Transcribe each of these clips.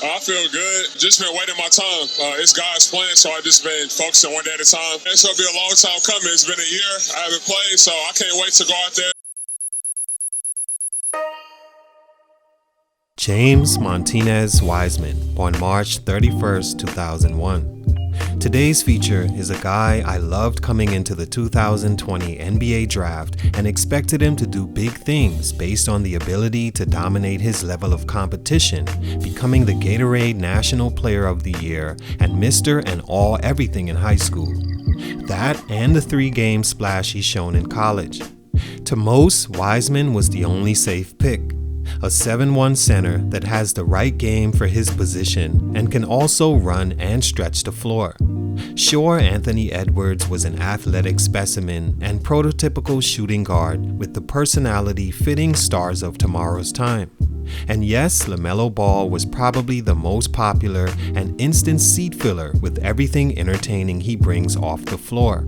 I feel good. Just been waiting my time. It's God's plan, so I just been focusing one day at a time. It's gonna be a long time coming. It's been a year. I haven't played, so I can't wait to go out there. James Martinez Wiseman, born March 31st, 2001. Today's feature is a guy I loved coming into the 2020 NBA draft and expected him to do big things based on the ability to dominate his level of competition, becoming the Gatorade National Player of the Year and Mr. and All Everything in high school. That and the 3-game splash he's shown in college. To most, Wiseman was the only safe pick. A 7'1" center that has the right game for his position and can also run and stretch the floor. Sure, Anthony Edwards was an athletic specimen and prototypical shooting guard with the personality fitting stars of tomorrow's time. And yes, LaMelo Ball was probably the most popular and instant seat filler with everything entertaining he brings off the floor.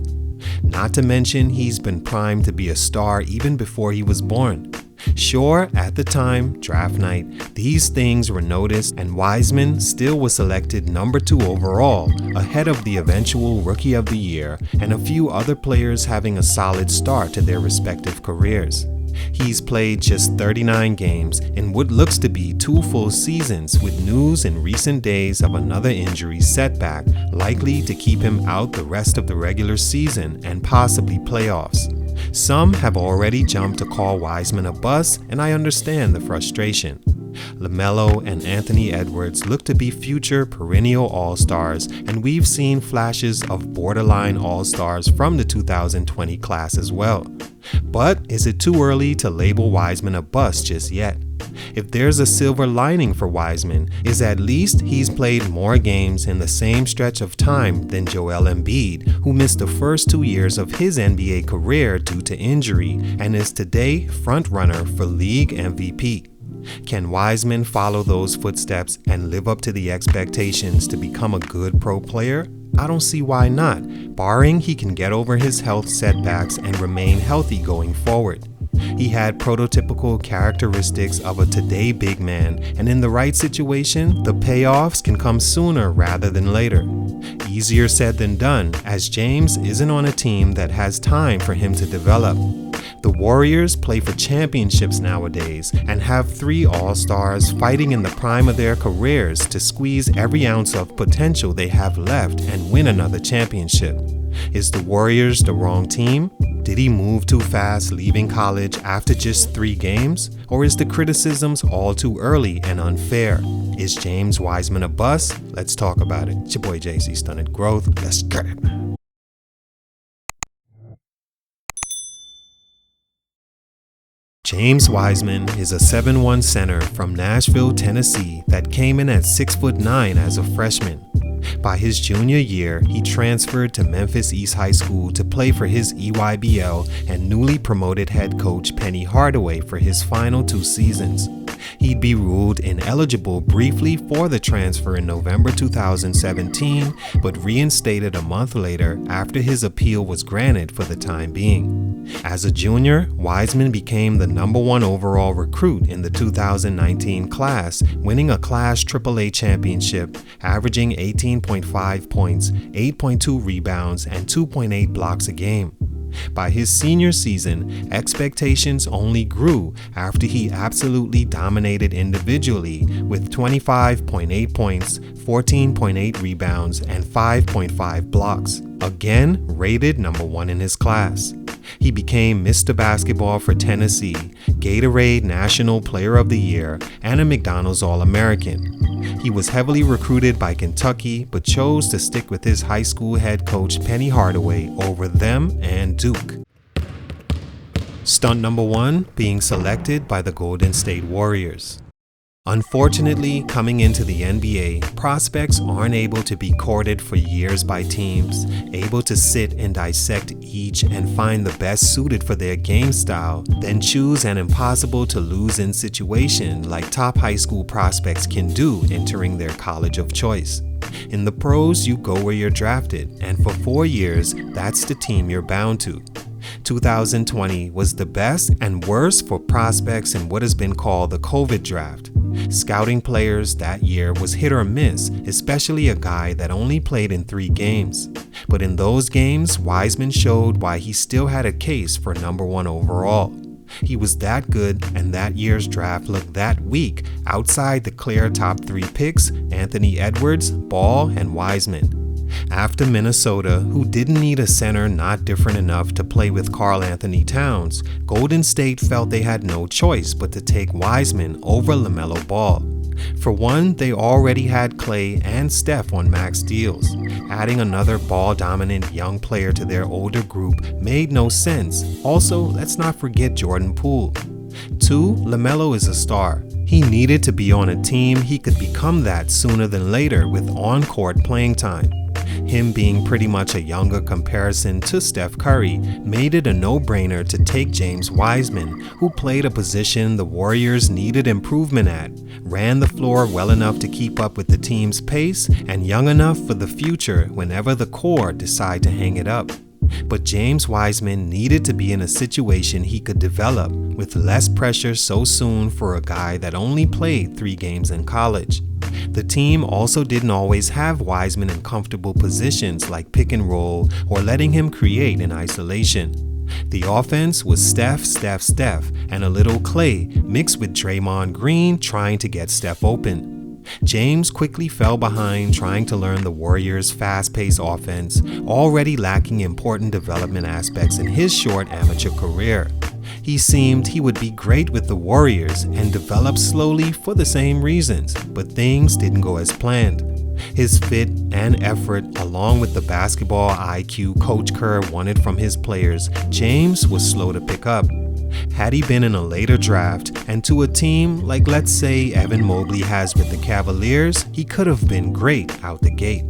Not to mention, he's been primed to be a star even before he was born. Sure, at the time, draft night, these things were noticed and Wiseman still was selected number 2 overall, ahead of the eventual Rookie of the Year and a few other players having a solid start to their respective careers. He's played just 39 games in what looks to be 2 full seasons, with news in recent days of another injury setback likely to keep him out the rest of the regular season and possibly playoffs. Some have already jumped to call Wiseman a bust, and I understand the frustration. LaMelo and Anthony Edwards look to be future perennial All-Stars, and we've seen flashes of borderline All-Stars from the 2020 class as well. But is it too early to label Wiseman a bust just yet? If there's a silver lining for Wiseman, is at least he's played more games in the same stretch of time than Joel Embiid, who missed the first 2 years of his NBA career due to injury and is today front-runner for league MVP. Can Wiseman follow those footsteps and live up to the expectations to become a good pro player? I don't see why not, barring he can get over his health setbacks and remain healthy going forward. He had prototypical characteristics of a today big man, and in the right situation, the payoffs can come sooner rather than later. Easier said than done, as James isn't on a team that has time for him to develop. The Warriors play for championships nowadays and have 3 All-Stars fighting in the prime of their careers to squeeze every ounce of potential they have left and win another championship. Is the Warriors the wrong team? Did he move too fast leaving college after just 3 games? Or is the criticisms all too early and unfair? Is James Wiseman a bust? Let's talk about it. It's your boy JC, Stunted Growth. Let's get it. James Wiseman is a 7'1" center from Nashville, Tennessee that came in at 6'9" as a freshman. By his junior year, he transferred to Memphis East High School to play for his EYBL and newly promoted head coach Penny Hardaway for his final 2 seasons. He'd be ruled ineligible briefly for the transfer in November 2017, but reinstated a month later after his appeal was granted for the time being. As a junior, Wiseman became the number 1 overall recruit in the 2019 class, winning a Class AAA championship, averaging 18.5 points, 8.2 rebounds, and 2.8 blocks a game. By his senior season, expectations only grew after he absolutely dominated individually with 25.8 points, 14.8 rebounds, and 5.5 blocks, again rated number 1 in his class. He became Mr. Basketball for Tennessee, Gatorade National Player of the Year, and a McDonald's All-American. He was heavily recruited by Kentucky, but chose to stick with his high school head coach Penny Hardaway over them and Duke. Stunt number 1 being selected by the Golden State Warriors. Unfortunately, coming into the NBA, prospects aren't able to be courted for years by teams, able to sit and dissect each and find the best suited for their game style, then choose an impossible to lose in situation like top high school prospects can do entering their college of choice. In the pros, you go where you're drafted, and for 4 years, that's the team you're bound to. 2020 was the best and worst for prospects in what has been called the COVID draft. Scouting players that year was hit or miss, especially a guy that only played in 3 games. But in those games, Wiseman showed why he still had a case for number 1 overall. He was that good, and that year's draft looked that weak outside the clear top 3 picks, Anthony Edwards, Ball, and Wiseman. After Minnesota, who didn't need a center not different enough to play with Karl Anthony Towns, Golden State felt they had no choice but to take Wiseman over LaMelo Ball. For one, they already had Clay and Steph on max deals. Adding another ball-dominant young player to their older group made no sense. Also, let's not forget Jordan Poole. 2, LaMelo is a star. He needed to be on a team he could become that sooner than later with on-court playing time. Him being pretty much a younger comparison to Steph Curry made it a no-brainer to take James Wiseman, who played a position the Warriors needed improvement at, ran the floor well enough to keep up with the team's pace, and young enough for the future whenever the core decide to hang it up. But James Wiseman needed to be in a situation he could develop with less pressure so soon for a guy that only played 3 games in college. The team also didn't always have Wiseman in comfortable positions like pick and roll or letting him create in isolation. The offense was Steph, and a little Clay mixed with Draymond Green trying to get Steph open. James quickly fell behind trying to learn the Warriors' fast-paced offense, already lacking important development aspects in his short amateur career. He seemed he would be great with the Warriors and develop slowly for the same reasons, but things didn't go as planned. His fit and effort, along with the basketball IQ Coach Kerr wanted from his players, James was slow to pick up. Had he been in a later draft and to a team like, let's say, Evan Mobley has with the Cavaliers, he could have been great out the gate.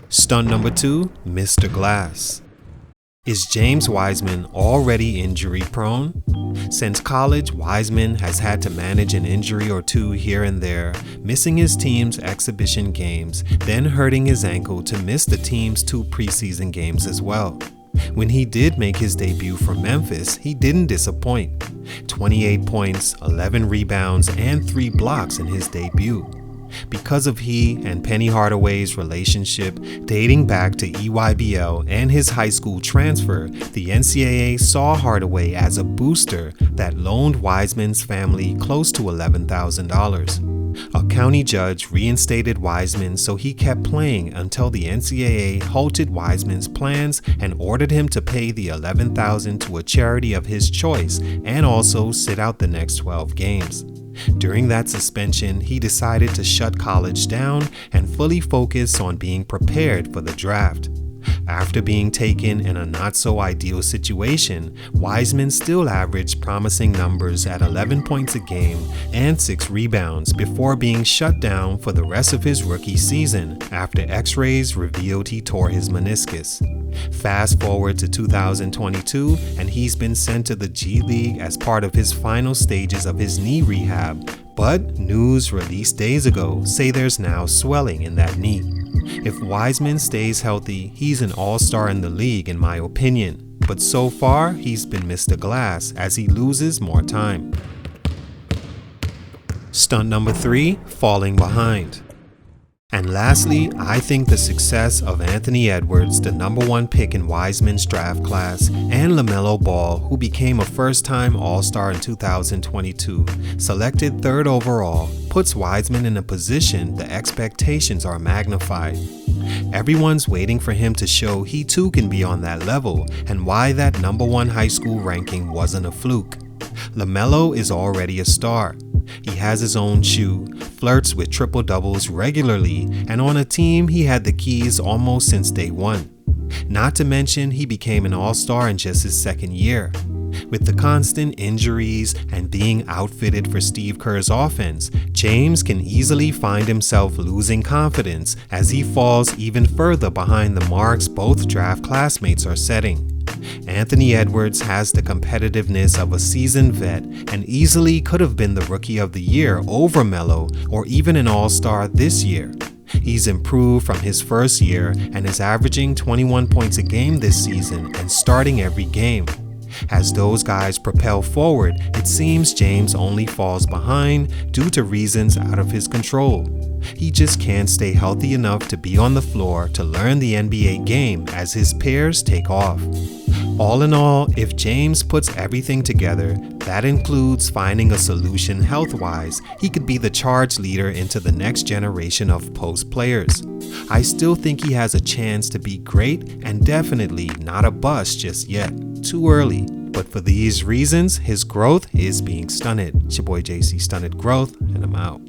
Stunt number 2, Mr. Glass. Is James Wiseman already injury prone? Since college, Wiseman has had to manage an injury or 2 here and there, missing his team's exhibition games, then hurting his ankle to miss the team's 2 preseason games as well. When he did make his debut for Memphis, he didn't disappoint. 28 points, 11 rebounds, and 3 blocks in his debut. Because of he and Penny Hardaway's relationship dating back to EYBL and his high school transfer, the NCAA saw Hardaway as a booster that loaned Wiseman's family close to $11,000. A county judge reinstated Wiseman, so he kept playing until the NCAA halted Wiseman's plans and ordered him to pay the $11,000 to a charity of his choice and also sit out the next 12 games. During that suspension, he decided to shut college down and fully focus on being prepared for the draft. After being taken in a not-so-ideal situation, Wiseman still averaged promising numbers at 11 points a game and 6 rebounds before being shut down for the rest of his rookie season after X-rays revealed he tore his meniscus. Fast forward to 2022, and he's been sent to the G League as part of his final stages of his knee rehab, but news released days ago say there's now swelling in that knee. If Wiseman stays healthy, he's an all-star in the league in my opinion, but so far he's been Mr. Glass as he loses more time. Stunt number 3, falling behind. And lastly, I think the success of Anthony Edwards, the number 1 pick in Wiseman's draft class, and LaMelo Ball, who became a first-time All-Star in 2022, selected 3rd overall, puts Wiseman in a position the expectations are magnified. Everyone's waiting for him to show he too can be on that level, and why that number 1 high school ranking wasn't a fluke. LaMelo is already a star. He has his own shoe, flirts with triple-doubles regularly, and on a team he had the keys almost since day 1. Not to mention he became an all-star in just his 2nd year. With the constant injuries and being outfitted for Steve Kerr's offense, James can easily find himself losing confidence as he falls even further behind the marks both draft classmates are setting. Anthony Edwards has the competitiveness of a seasoned vet and easily could have been the Rookie of the Year over Melo or even an All-Star this year. He's improved from his first year and is averaging 21 points a game this season and starting every game. As those guys propel forward, it seems James only falls behind due to reasons out of his control. He just can't stay healthy enough to be on the floor to learn the NBA game as his peers take off. All in all, if James puts everything together, that includes finding a solution health-wise, he could be the charge leader into the next generation of post players. I still think he has a chance to be great and definitely not a bust just yet. Too early. But for these reasons, his growth is being stunted. It's your boy JC, Stunted Growth, and I'm out.